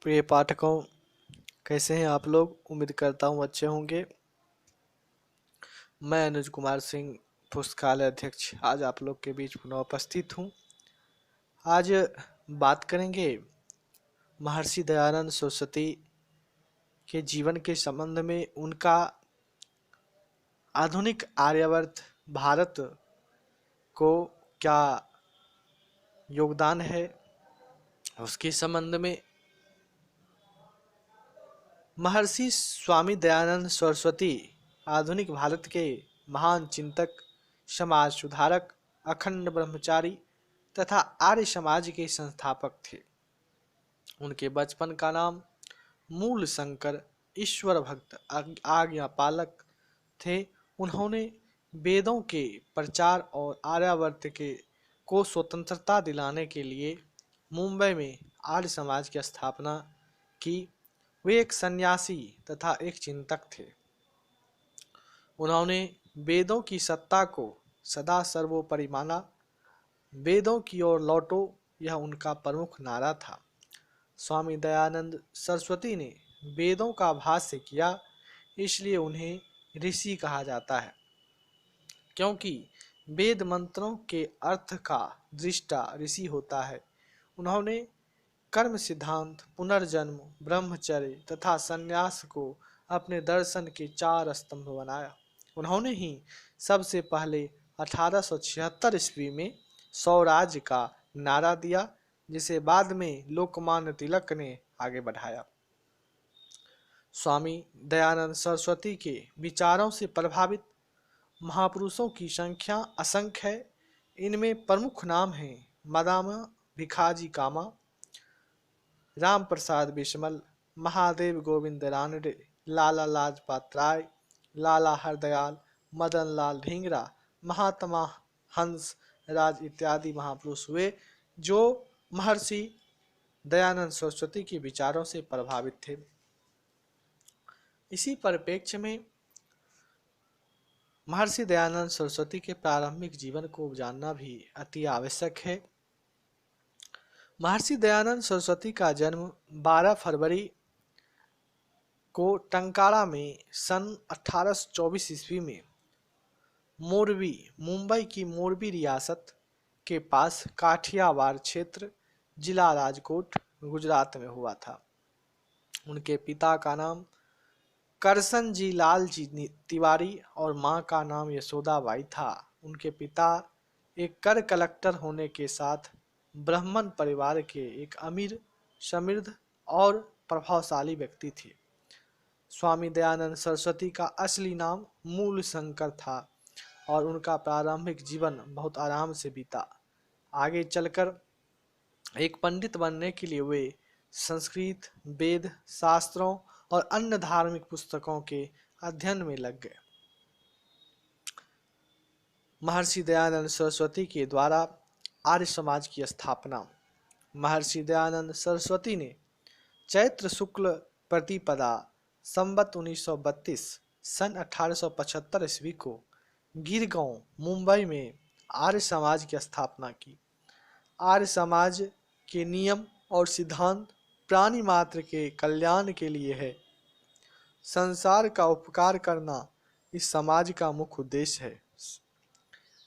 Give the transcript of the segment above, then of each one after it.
प्रिय पाठकों, कैसे हैं आप लोग। उम्मीद करता हूँ अच्छे होंगे। मैं अनुज कुमार सिंह, पुस्तकालय अध्यक्ष, आज आप लोग के बीच पुनः उपस्थित हूँ। आज बात करेंगे महर्षि दयानंद सरस्वती के जीवन के संबंध में। उनका आधुनिक आर्यावर्त भारत को क्या योगदान है, उसके संबंध में। महर्षि स्वामी दयानंद सरस्वती आधुनिक भारत के महान चिंतक, समाज सुधारक, अखंड ब्रह्मचारी तथा आर्य समाज के संस्थापक थे। उनके बचपन का नाम मूल शंकर, ईश्वर भक्त, आज्ञा पालक थे। उन्होंने वेदों के प्रचार और आर्यावर्त के को स्वतंत्रता दिलाने के लिए मुंबई में आर्य समाज की स्थापना की। वे एक सन्यासी तथा एक चिंतक थे। उन्होंने वेदों की सत्ता को सदा सर्वोपरि माना। वेदों की ओर लौटो, यह उनका प्रमुख नारा था। स्वामी दयानंद सरस्वती ने वेदों का भाष्य किया, इसलिए उन्हें ऋषि कहा जाता है, क्योंकि वेद मंत्रों के अर्थ का दृष्टा ऋषि होता है। उन्होंने कर्म सिद्धांत, पुनर्जन्म, ब्रह्मचर्य तथा संन्यास को अपने दर्शन के 4 स्तंभ बनाया। उन्होंने ही सबसे पहले 1876 ईस्वी में स्वराज्य का नारा दिया, जिसे बाद में लोकमान्य तिलक ने आगे बढ़ाया। स्वामी दयानंद सरस्वती के विचारों से प्रभावित महापुरुषों की संख्या असंख्य है। इनमें प्रमुख नाम हैं मदामा भिखाजी कामा, राम प्रसाद बिस्मल, महादेव गोविंद रानडे, लाला लाजपत राय, लाला हरदयाल, मदन लाल ढींगरा, महात्मा हंस राज इत्यादि महापुरुष हुए जो महर्षि दयानंद सरस्वती के विचारों से प्रभावित थे। इसी परिप्रेक्ष्य में महर्षि दयानंद सरस्वती के प्रारंभिक जीवन को जानना भी अति आवश्यक है। महर्षि दयानंद सरस्वती का जन्म 12 फरवरी को टंकारा में सन 1824 ईस्वी में मोरबी, मुंबई की मोरबी रियासत के पास काठियावाड़ क्षेत्र, जिला राजकोट, गुजरात में हुआ था। उनके पिता का नाम करसन जी लाल जी तिवारी और मां का नाम यशोदाबाई था। उनके पिता एक कर कलेक्टर होने के साथ ब्राह्मण परिवार के एक अमीर, समृद्ध और प्रभावशाली व्यक्ति थे। स्वामी दयानंद सरस्वती का असली नाम मूल शंकर था और उनका प्रारंभिक जीवन बहुत आराम से बीता। आगे चलकर एक पंडित बनने के लिए वे संस्कृत, वेद, शास्त्रों और अन्य धार्मिक पुस्तकों के अध्ययन में लग गए। महर्षि दयानंद सरस्वती के द्वारा आर्य समाज की स्थापना। महर्षि दयानंद सरस्वती ने चैत्र शुक्ल प्रतिपदा संवत 1932 सन 1875 ईस्वी को गिरगांव, मुंबई में आर्य समाज की स्थापना की। आर्य समाज के नियम और सिद्धांत प्राणी मात्र के कल्याण के लिए है। संसार का उपकार करना इस समाज का मुख्य उद्देश्य है,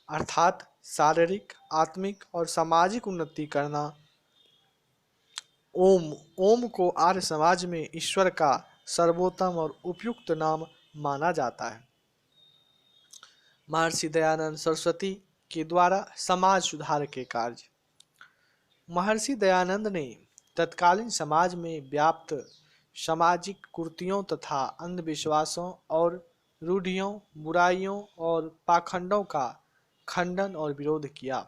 अर्थात शारीरिक, आत्मिक और सामाजिक उन्नति करना। ओम को आर्य समाज में ईश्वर का सर्वोत्तम और उपयुक्त नाम माना जाता है। महर्षि दयानंद सरस्वती के द्वारा समाज सुधार के कार्य। महर्षि दयानंद ने तत्कालीन समाज में व्याप्त सामाजिक कुरीतियों तथा अंधविश्वासों और रूढ़ियों, बुराइयों और पाखंडों का खंडन और विरोध किया,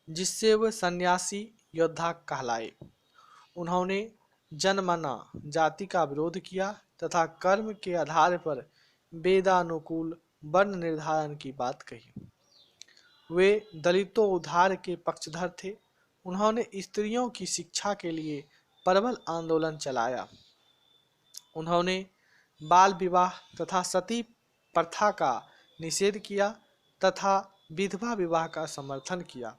जिससे वह सन्यासी योद्धा कहलाए। उन्होंने जनमना जाति का विरोध किया तथा कर्म के आधार पर वेदानुकूल वर्ण निर्धारण की बात कही। वे दलितों उद्धार के पक्षधर थे। उन्होंने स्त्रियों की शिक्षा के लिए प्रबल आंदोलन चलाया। उन्होंने बाल विवाह तथा सती प्रथा का निषेध किया तथा विधवा विवाह का समर्थन किया।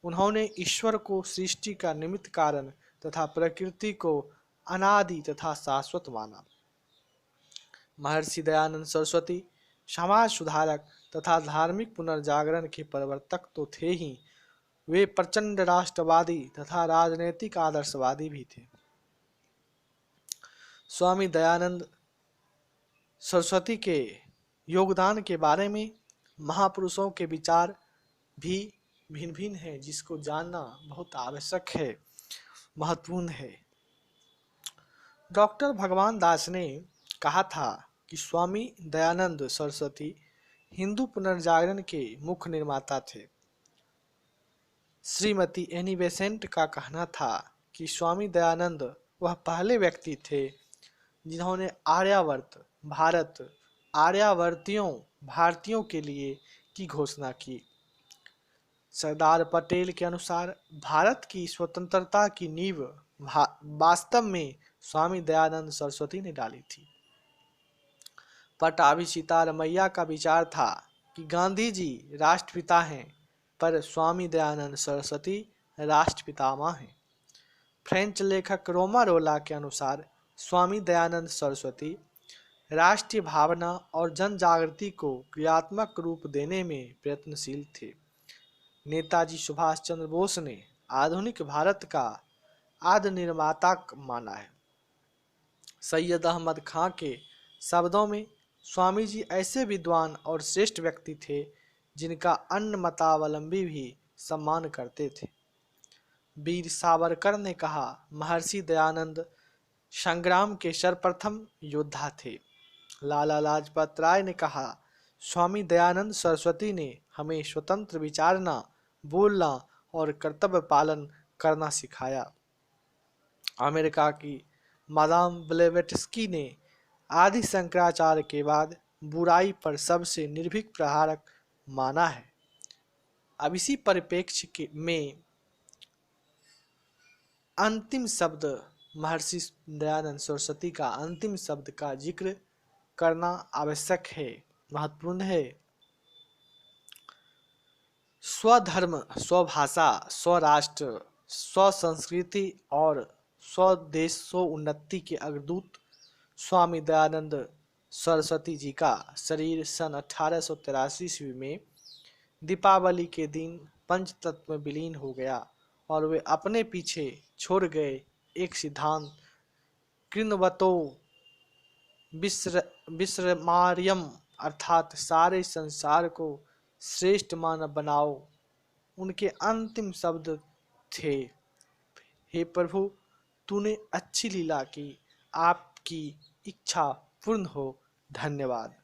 उन्होंने ईश्वर को सृष्टि का निमित्त कारण तथा प्रकृति को अनादि तथा शाश्वत माना। महर्षि दयानंद सरस्वती समाज सुधारक तथा धार्मिक पुनर्जागरण के प्रवर्तक तो थे ही, वे प्रचंड राष्ट्रवादी तथा राजनीतिक आदर्शवादी भी थे। स्वामी दयानंद सरस्वती के योगदान के बारे में महापुरुषों के विचार भी भिन्न भिन्न हैं, जिसको जानना बहुत आवश्यक है, महत्वपूर्ण है। डॉक्टर भगवान दास ने कहा था कि स्वामी दयानंद सरस्वती हिंदू पुनर्जागरण के मुख्य निर्माता थे। श्रीमती एनी बेसेंट का कहना था कि स्वामी दयानंद वह पहले व्यक्ति थे जिन्होंने आर्यावर्त भारत आर्यावर्तियों भारतीयों के लिए की घोषणा की। सरदार पटेल के अनुसार भारत की स्वतंत्रता की नींव वास्तव में स्वामी दयानंद सरस्वती ने डाली थी। पट्टाभी सीतारमैया का विचार था कि गांधी जी राष्ट्रपिता हैं, पर स्वामी दयानंद सरस्वती राष्ट्रपितामह हैं। फ्रेंच लेखक रोमा रोला के अनुसार स्वामी दयानंद सरस्वती राष्ट्रीय भावना और जन जागृति को क्रियात्मक रूप देने में प्रयत्नशील थे। नेताजी सुभाष चंद्र बोस ने आधुनिक भारत का आदि निर्माता माना है। सैयद अहमद खां के शब्दों में स्वामी जी ऐसे विद्वान और श्रेष्ठ व्यक्ति थे जिनका अन्य मतावलंबी भी सम्मान करते थे। वीर सावरकर ने कहा, महर्षि दयानंद संग्राम के सर्वप्रथम योद्धा थे। लाला लाजपत राय ने कहा, स्वामी दयानंद सरस्वती ने हमें स्वतंत्र विचारना, बोलना और कर्तव्य पालन करना सिखाया। अमेरिका की मादाम ब्लेवेट्स्की ने आदि शंकराचार्य के बाद बुराई पर सबसे निर्भीक प्रहारक माना है। अब इसी परिप्रेक्ष्य में अंतिम शब्द महर्षि दयानंद सरस्वती का अंतिम शब्द का जिक्र करना आवश्यक है, महत्वपूर्ण है। स्वधर्म, स्वभाषा, स्वराष्ट्र, स्वसंस्कृति और स्वदेश स्वोन्नति के अग्रदूत स्वामी दयानंद सरस्वती जी का शरीर सन 1883 ईस्वी में दीपावली के दिन पंचतत्व में विलीन हो गया और वे अपने पीछे छोड़ गए एक सिद्धांत, कृण्वतो विश्रमार्यम, अर्थात सारे संसार को श्रेष्ठ मानव बनाओ। उनके अंतिम शब्द थे, हे प्रभु, तूने अच्छी लीला की, आपकी इच्छा पूर्ण हो। धन्यवाद।